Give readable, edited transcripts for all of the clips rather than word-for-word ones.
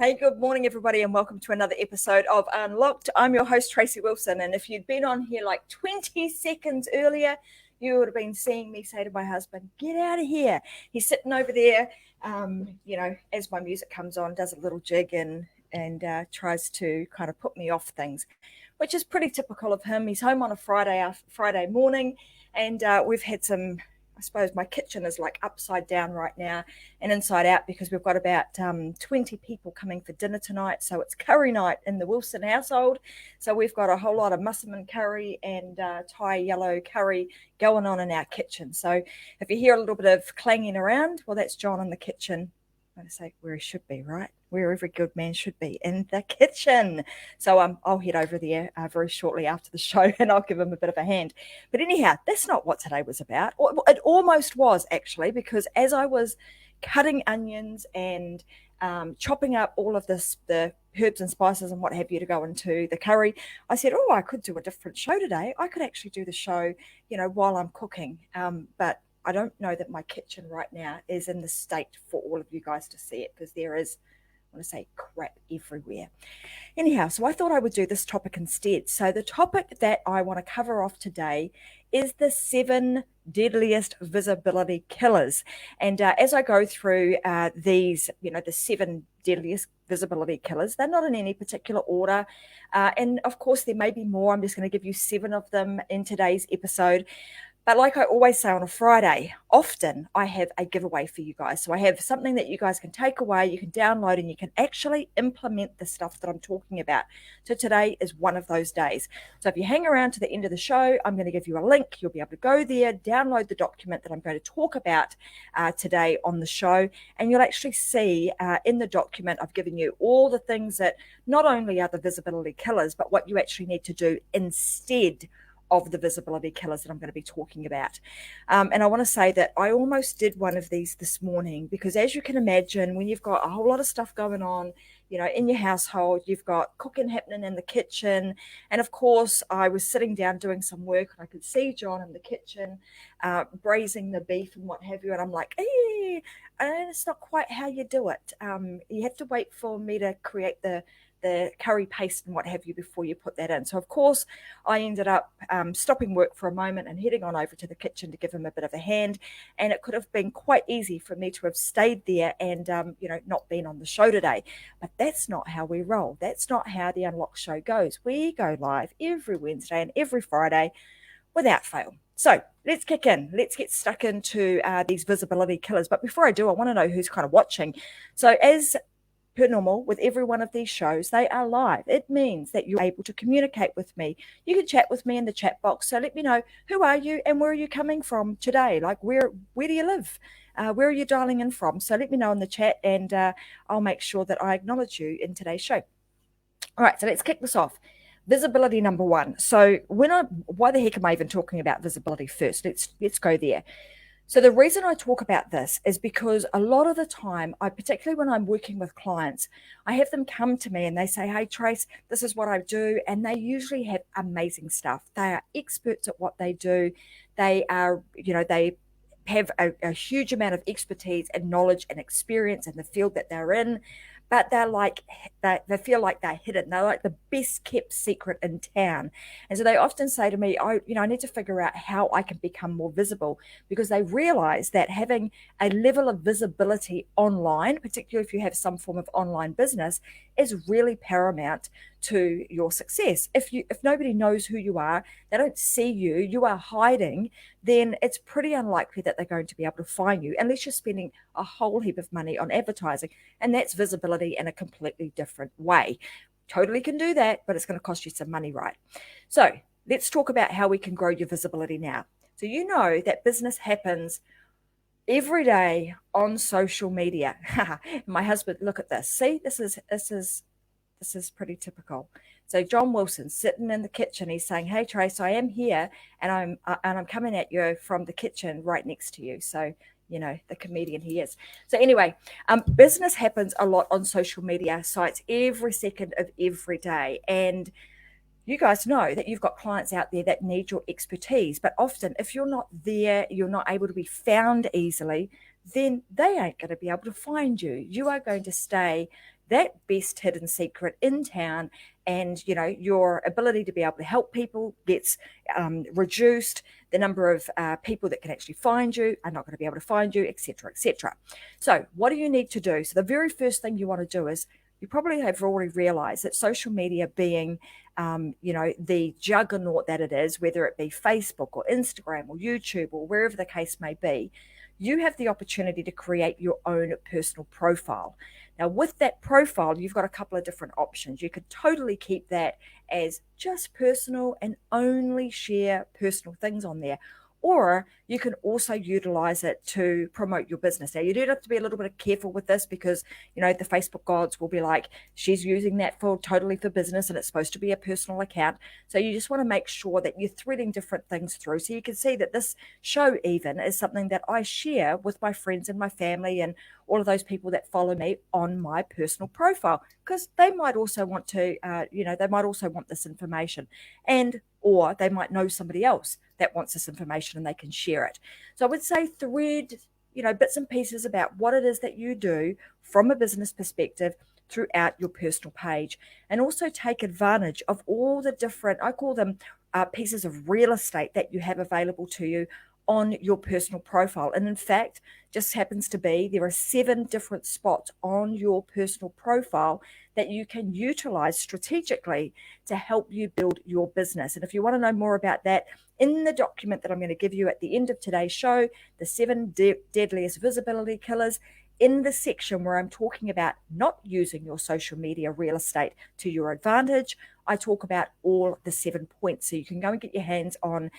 Hey, good morning, everybody, and welcome to another episode of Unlocked. I'm your host, Tracy Wilson, and if you'd been on here like 20 seconds earlier, you would have been seeing me say to my husband, get out of here. He's sitting over there, as my music comes on, does a little jig and tries to kind of put me off things, which is pretty typical of him. He's home on a Friday morning, and we've had some... I suppose my kitchen is like upside down right now and inside out because we've got about 20 people coming for dinner tonight. So it's curry night in the Wilson household. So we've got a whole lot of mussaman curry and Thai yellow curry going on in our kitchen. So if you hear a little bit of clanging around, well, that's John in the kitchen. I'm going to say where he should be, right? Where every good man should be, in the kitchen. So I'll head over there very shortly after the show and I'll give him a bit of a hand. But anyhow, that's not what today was about. It almost was, actually, because as I was cutting onions and chopping up all of the herbs and spices and what have you to go into the curry, I said, oh, I could do a different show today. I could actually do the show, while I'm cooking. But I don't know that my kitchen right now is in the state for all of you guys to see it, because there is, I want to say, crap everywhere. Anyhow, so I thought I would do this topic instead. So the topic that I want to cover off today is the 7 deadliest visibility killers. And as I go through these, the 7 deadliest visibility killers, they're not in any particular order. And of course, there may be more. I'm just going to give you 7 of them in today's episode. But like I always say on a Friday, often I have a giveaway for you guys. So I have something that you guys can take away, you can download, and you can actually implement the stuff that I'm talking about. So today is one of those days. So if you hang around to the end of the show, I'm going to give you a link. You'll be able to go there, download the document that I'm going to talk about today on the show. And you'll actually see in the document, I've given you all the things that not only are the visibility killers, but what you actually need to do instead of the visibility killers that I'm going to be talking about. And I want to say that I almost did one of these this morning, because as you can imagine, when you've got a whole lot of stuff going on, in your household, you've got cooking happening in the kitchen. And of course, I was sitting down doing some work and I could see John in the kitchen braising the beef and what have you. And I'm like, hey, and it's not quite how you do it. You have to wait for me to create the curry paste and what have you before you put that in. So of course I ended up stopping work for a moment and heading on over to the kitchen to give him a bit of a hand. And it could have been quite easy for me to have stayed there and not been on the show today, but that's not how we roll. That's not how the Unlock show goes. We go live every Wednesday and every Friday without fail. So let's kick in. Let's get stuck into these visibility killers. But before I do, I want to know who's kind of watching. So as per normal, with every one of these shows, they are live. It means that you're able to communicate with me. You can chat with me in the chat box. So let me know, who are you and where are you coming from today? Like, where do you live? Where are you dialing in from? So let me know in the chat, and I'll make sure that I acknowledge you in today's show. All right, so let's kick this off. Visibility number 1. So why the heck am I even talking about visibility first? Let's go there. So the reason I talk about this is because a lot of the time, particularly when I'm working with clients, I have them come to me and they say, hey, Trace, this is what I do. And they usually have amazing stuff. They are experts at what they do. They are, they have a huge amount of expertise and knowledge and experience in the field that they're in. But they feel like they're hidden. They're like the best kept secret in town. And so they often say to me, I need to figure out how I can become more visible, because they realize that having a level of visibility online, particularly if you have some form of online business, is really paramount to your success. If nobody knows who you are, they don't see you, you are hiding, then it's pretty unlikely that they're going to be able to find you unless you're spending a whole heap of money on advertising. And that's visibility in a completely different way. Totally can do that, but it's going to cost you some money, right? So let's talk about how we can grow your visibility now. So you know that business happens every day on social media. My husband, look at this. See, this is pretty typical. So John Wilson sitting in the kitchen, he's saying, hey, Trace, I am here and I'm coming at you from the kitchen right next to you. So, the comedian he is. So anyway, business happens a lot on social media sites every second of every day. And you guys know that you've got clients out there that need your expertise. But often if you're not there, you're not able to be found easily, then they ain't going to be able to find you. You are going to stay that best hidden secret in town, and your ability to be able to help people gets reduced. The number of people that can actually find you are not going to be able to find you, etc., etc. So what do you need to do? So the very first thing you want to do is, you probably have already realized that social media being the juggernaut that it is, whether it be Facebook or Instagram or YouTube or wherever the case may be, you have the opportunity to create your own personal profile. Now, with that profile, you've got a couple of different options. You could totally keep that as just personal and only share personal things on there. Or you can also utilize it to promote your business. Now, you do have to be a little bit careful with this because, the Facebook gods will be like, she's using that totally for business and it's supposed to be a personal account. So you just want to make sure that you're threading different things through. So you can see that this show even is something that I share with my friends and my family and all of those people that follow me on my personal profile, because they might also want to, they might also want this information, or they might know somebody else that wants this information and they can share it. So I would say thread, bits and pieces about what it is that you do from a business perspective throughout your personal page, and also take advantage of all the different, I call them pieces of real estate that you have available to you on your personal profile. And in fact, just happens to be there are 7 different spots on your personal profile that you can utilize strategically to help you build your business. And if you want to know more about that, in the document that I'm going to give you at the end of today's show, the 7 deadliest visibility killers, in the section where I'm talking about not using your social media real estate to your advantage, I talk about all the 7 points. So you can go and get your hands on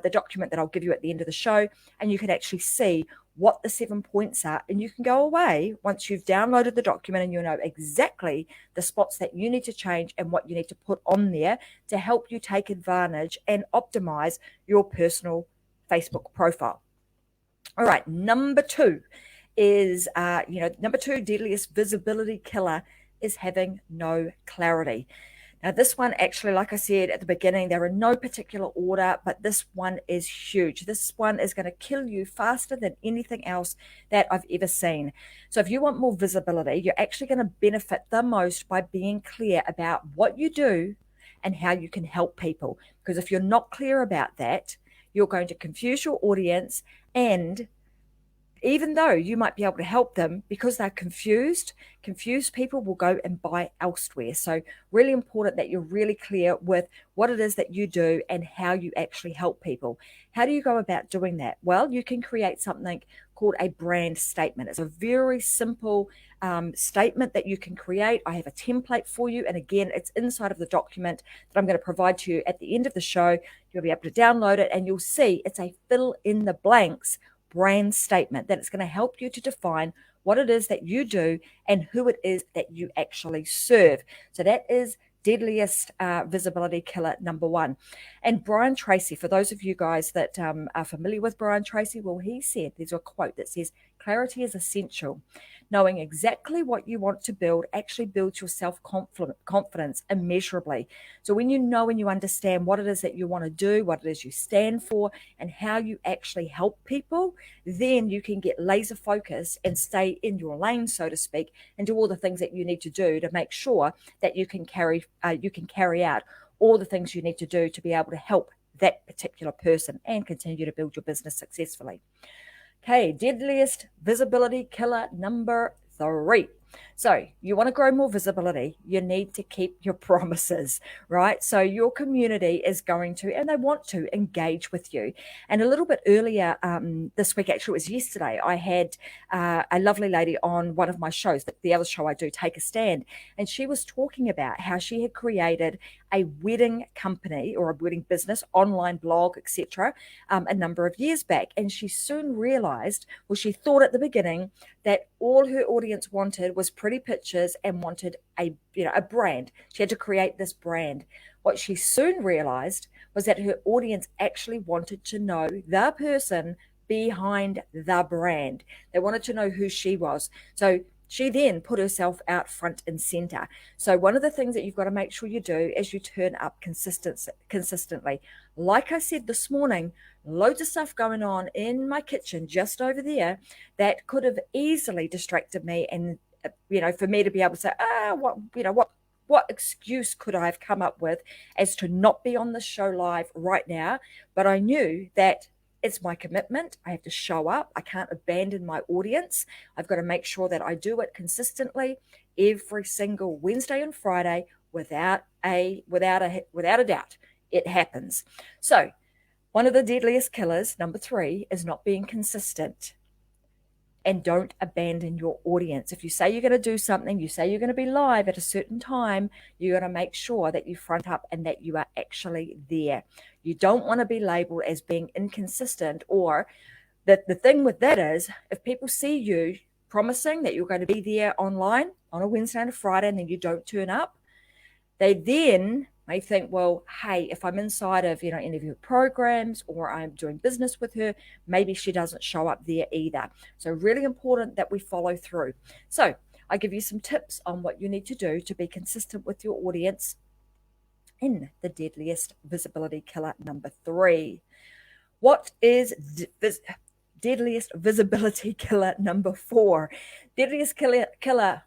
the document that I'll give you at the end of the show, and you can actually see what the 7 points are. And you can go away once you've downloaded the document and you know exactly the spots that you need to change and what you need to put on there to help you take advantage and optimize your personal Facebook profile. All right, number 2 is, number 2 deadliest visibility killer is having no clarity. Now, this one actually, like I said at the beginning, they're in no particular order, but this one is huge. This one is going to kill you faster than anything else that I've ever seen. So if you want more visibility, you're actually going to benefit the most by being clear about what you do and how you can help people. Because if you're not clear about that, you're going to confuse your audience, and even though you might be able to help them, because they're confused people will go and buy elsewhere. So really important that you're really clear with what it is that you do and how you actually help people. How do you go about doing that? Well, you can create something called a brand statement. It's a very simple statement that you can create. I have a template for you. And again, it's inside of the document that I'm going to provide to you at the end of the show. You'll be able to download it and you'll see it's a fill in the blanks brand statement that it's going to help you to define what it is that you do and who it is that you actually serve. So that is deadliest visibility killer number 1. And Brian Tracy, for those of you guys that are familiar with Brian Tracy, well, he said, there's a quote that says, clarity is essential. Knowing exactly what you want to build actually builds your self-confidence immeasurably. So when you know and you understand what it is that you want to do, what it is you stand for, and how you actually help people, then you can get laser focused and stay in your lane, so to speak, and do all the things that you need to do to make sure that you can carry out all the things you need to do to be able to help that particular person and continue to build your business successfully. Okay, deadliest visibility killer number 3. So you want to grow more visibility, you need to keep your promises, right? So your community is going to, and they want to engage with you. And a little bit earlier this week, actually it was yesterday, I had a lovely lady on one of my shows, the other show I do, Take a Stand. And she was talking about how she had created a wedding company or a wedding business, online blog, etc., a number of years back. And she soon realized, well, she thought at the beginning that all her audience wanted was pretty pictures and wanted a brand. She had to create this brand. What she soon realized was that her audience actually wanted to know the person behind the brand. They wanted to know who she was. So she then put herself out front and center. So one of the things that you've got to make sure you do is you turn up consistently. Like I said this morning, loads of stuff going on in my kitchen just over there that could have easily distracted me and for me to be able to say, what excuse could I have come up with as to not be on the show live right now? But I knew that it's my commitment. I have to show up. I can't abandon my audience. I've got to make sure that I do it consistently every single Wednesday and Friday without a doubt. It happens. So one of the deadliest killers, number 3, is not being consistent. And don't abandon your audience. If you say you're going to do something, you say you're going to be live at a certain time, you're going to make sure that you front up and that you are actually there. You don't want to be labeled as being inconsistent, or that the thing with that is, if people see you promising that you're going to be there online on a Wednesday and a Friday and then you don't turn up, they then may think, well, hey, if I'm inside of, any of her programs or I'm doing business with her, maybe she doesn't show up there either. So really important that we follow through. So I give you some tips on what you need to do to be consistent with your audience in the deadliest visibility killer number 3. What is deadliest visibility killer number 4? Deadliest killer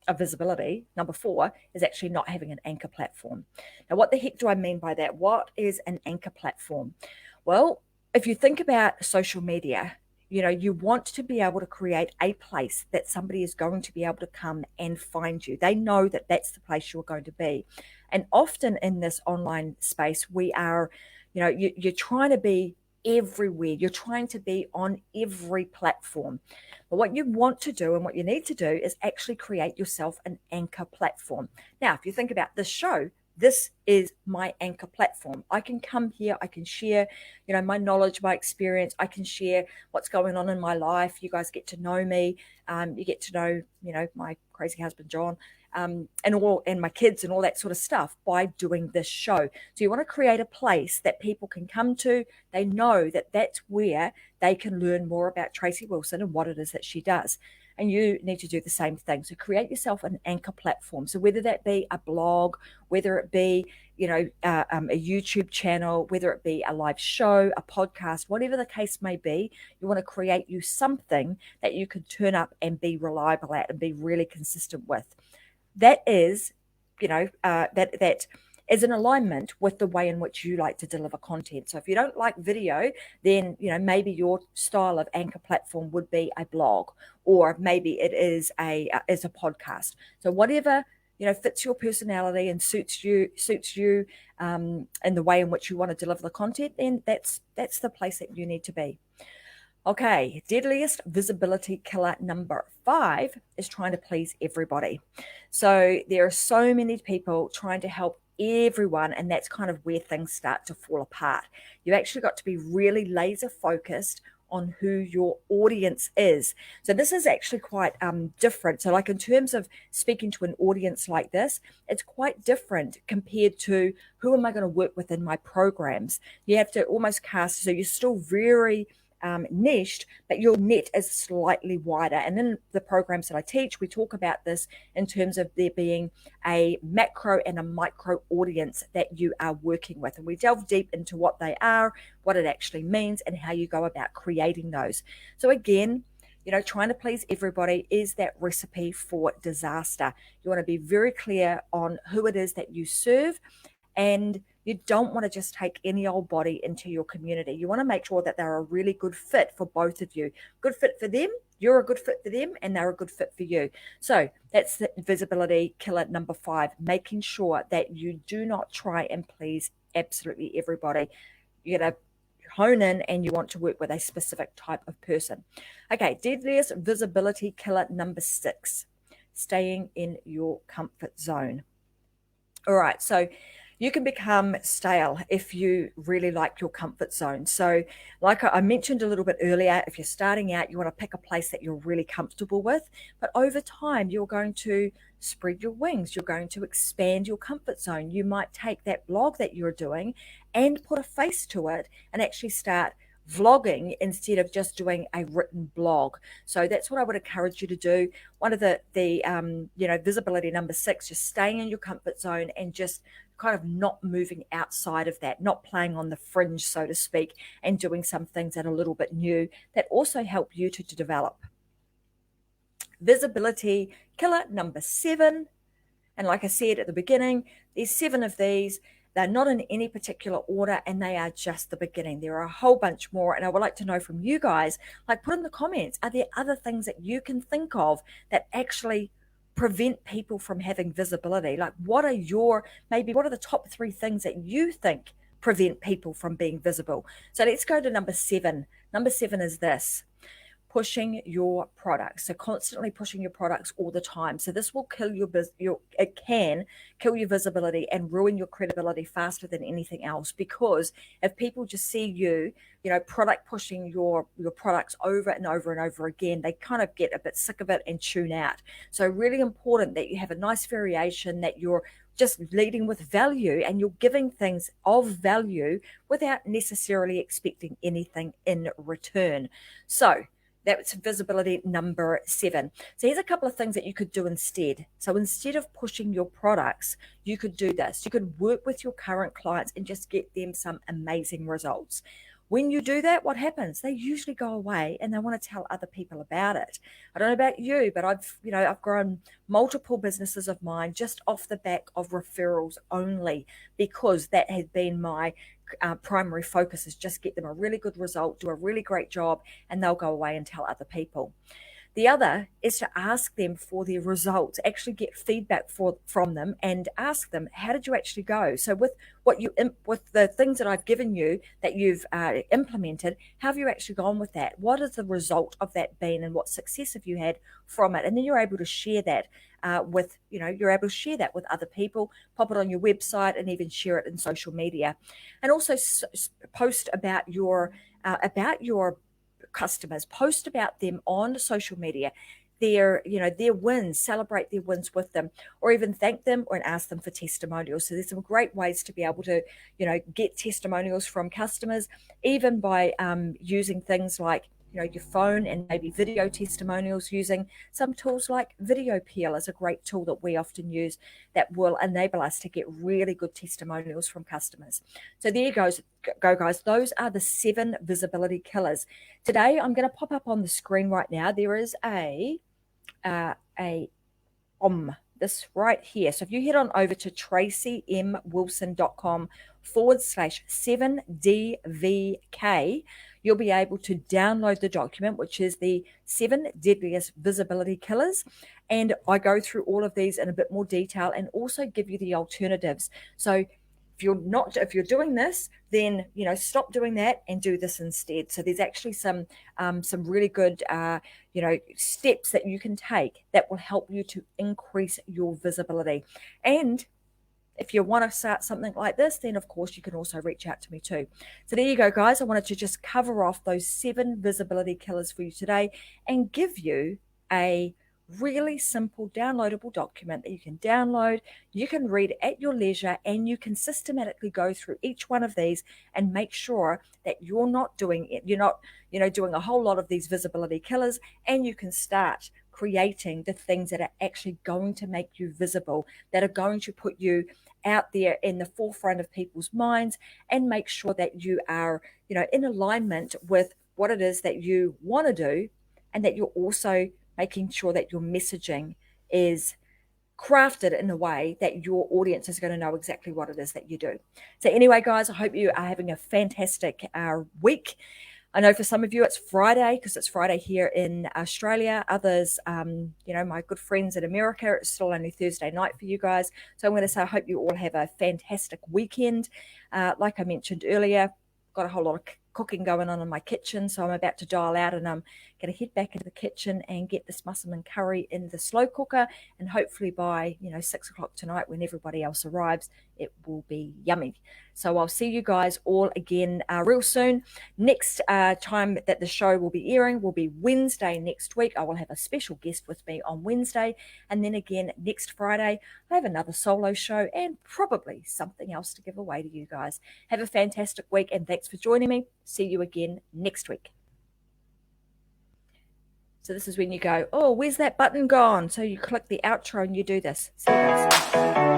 of visibility, number 4, is actually not having an anchor platform. Now, what the heck do I mean by that? What is an anchor platform? Well, if you think about social media, you want to be able to create a place that somebody is going to be able to come and find you. They know that that's the place you're going to be. And often in this online space, we are, you're trying to be everywhere. You're trying to be on every platform. But what you want to do and what you need to do is actually create yourself an anchor platform. Now, if you think about this show, this is my anchor platform. I can come here, I can share, my knowledge, my experience. I can share what's going on in my life. You guys get to know me. You get to know, my crazy husband, John, and my kids and all that sort of stuff by doing this show. So you want to create a place that people can come to. They know that that's where they can learn more about Tracy Wilson and what it is that she does. And you need to do the same thing. So create yourself an anchor platform. So whether that be a blog, whether it be, a YouTube channel, whether it be a live show, a podcast, whatever the case may be, you want to create you something that you can turn up and be reliable at and be really consistent with. That is, that is in alignment with the way in which you like to deliver content. So if you don't like video, then, maybe your style of anchor platform would be a blog, or maybe it is a podcast. So whatever, fits your personality and suits you in the way in which you want to deliver the content, then that's the place that you need to be. Okay, deadliest visibility killer number 5 is trying to please everybody. So there are so many people trying to help everyone, and that's kind of where things start to fall apart. You actually got to be really laser focused on who your audience is. So this is actually quite different. So like in terms of speaking to an audience like this, it's quite different compared to who am I going to work with in my programs. You have to almost cast, so you're still very niched, but your net is slightly wider. And in the programs that I teach, we talk about this in terms of there being a macro and a micro audience that you are working with. And we delve deep into what they are, what it actually means, and how you go about creating those. So again, trying to please everybody is that recipe for disaster. You want to be very clear on who it is that you serve, and you don't want to just take any old body into your community. You want to make sure that they're a really good fit for both of you. Good fit for them, you're a good fit for them, and they're a good fit for you. So that's the visibility killer number 5, making sure that you do not try and please absolutely everybody. You're going to hone in and you want to work with a specific type of person. Okay, deadliest visibility killer number 6, staying in your comfort zone. All right, so you can become stale if you really like your comfort zone. So like I mentioned a little bit earlier, if you're starting out, you want to pick a place that you're really comfortable with. But over time, you're going to spread your wings. You're going to expand your comfort zone. You might take that blog that you're doing and put a face to it and actually start vlogging instead of just doing a written blog. So that's what I would encourage you to do. One of the visibility number 6, just staying in your comfort zone and just kind of not moving outside of that, not playing on the fringe, so to speak, and doing some things that are a little bit new that also help you to develop. Visibility killer number 7. And like I said at the beginning, there's 7 of these. They're not in any particular order, and they are just the beginning. There are a whole bunch more, and I would like to know from you guys, like, put in the comments, are there other things that you can think of that actually prevent people from having visibility? Like, what are the top 3 things that you think prevent people from being visible? So let's go to number 7. Number 7 is this: pushing your products. So constantly pushing your products all the time. So this will kill it can kill your visibility and ruin your credibility faster than anything else, because if people just see you, product pushing your products over and over and over again, they kind of get a bit sick of it and tune out. So really important that you have a nice variation, that you're just leading with value and you're giving things of value without necessarily expecting anything in return. So that's visibility number 7. So here's a couple of things that you could do instead. So instead of pushing your products, you could do this. You could work with your current clients and just get them some amazing results. When you do that, what happens? They usually go away and they want to tell other people about it. I don't know about you, but I've grown multiple businesses of mine just off the back of referrals only, because that has been my primary focus, is just get them a really good result, do a really great job, and they'll go away and tell other people. The other is to ask them for their results, actually get feedback from them and ask them, how did you actually go? So with the things that I've given you that you've implemented, how have you actually gone with that? What is the result of that been, and what success have you had from it? And then you're able to share that with other people, pop it on your website, and even share it in social media. And also post about your customers, post about them on social media, their wins, celebrate their wins with them, or even thank them and ask them for testimonials. So there's some great ways to be able to, get testimonials from customers, even by using things like your phone, and maybe video testimonials using some tools like Video Peel is a great tool that we often use that will enable us to get really good testimonials from customers. So there you go, guys. Those are the 7 visibility killers. Today, I'm going to pop up on the screen right now. There is this right here. So if you head on over to tracymwilson.com/7DVK, you'll be able to download the document, which is the 7 Deadliest Visibility Killers. And I go through all of these in a bit more detail and also give you the alternatives. So if you're doing this, then stop doing that and do this instead. So there's actually some really good steps that you can take that will help you to increase your visibility. And if you want to start something like this, then of course you can also reach out to me too. So there you go, guys. I wanted to just cover off those 7 visibility killers for you today and give you a really simple downloadable document that you can download, you can read at your leisure, and you can systematically go through each one of these and make sure that you're not doing a whole lot of these visibility killers, and you can start creating the things that are actually going to make you visible, that are going to put you out there in the forefront of people's minds, and make sure that you are in alignment with what it is that you want to do, and that you're also making sure that your messaging is crafted in a way that your audience is going to know exactly what it is that you do. So anyway, guys, I hope you are having a fantastic week. I know for some of you it's Friday, because it's Friday here in Australia. Others, my good friends in America, it's still only Thursday night for you guys. So I'm going to say I hope you all have a fantastic weekend. Like I mentioned earlier, got a whole lot of cooking going on in my kitchen, so I'm about to dial out, and I'm going to head back into the kitchen and get this musselman curry in the slow cooker, and hopefully by 6 o'clock tonight, when everybody else arrives, it will be yummy. So I'll see you guys all again real soon. Next time that the show will be airing will be Wednesday next week. I will have a special guest with me on Wednesday, and then again next Friday I have another solo show and probably something else to give away to you guys. Have a fantastic week, and thanks for joining me. See you again next week. So this is when you go, oh, where's that button gone? So you click the outro and you do this. See you guys.